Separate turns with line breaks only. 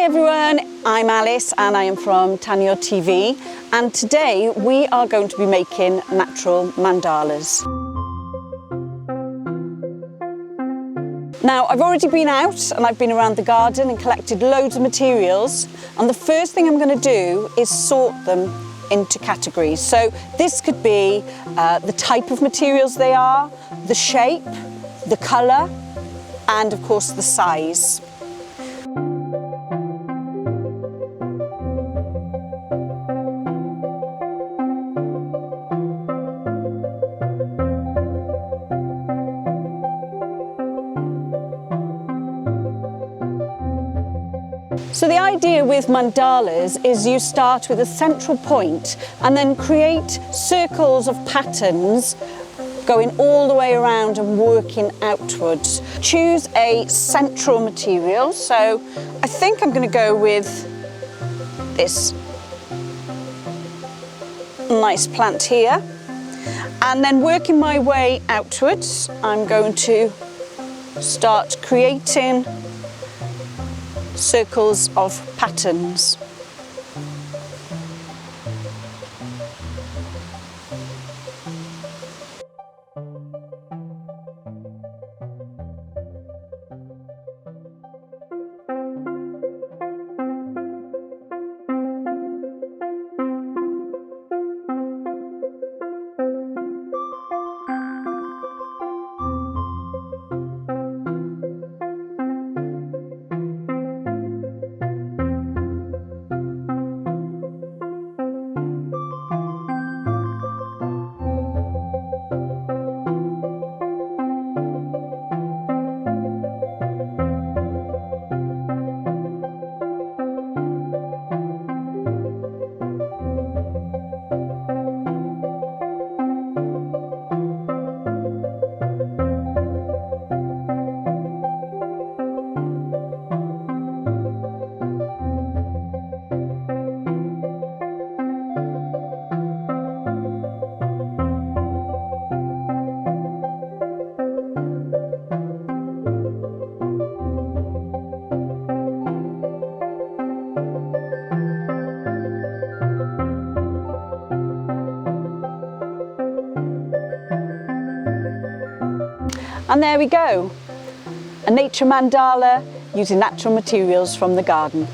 Hi everyone, I'm Alice and I am from Tanio TV, and today we are going to be making natural mandalas. Now I've already been out and I've been around the garden and collected loads of materials, and the first thing I'm going to do is sort them into categories. So this could be the type of materials they are, the shape, the colour and of course the size. So the idea with mandalas is you start with a central point and then create circles of patterns going all the way around and working outwards. Choose a central material, so I think I'm going to go with this nice plant here, and then working my way outwards I'm going to start creating circles of patterns. And there we go, a nature mandala using natural materials from the garden.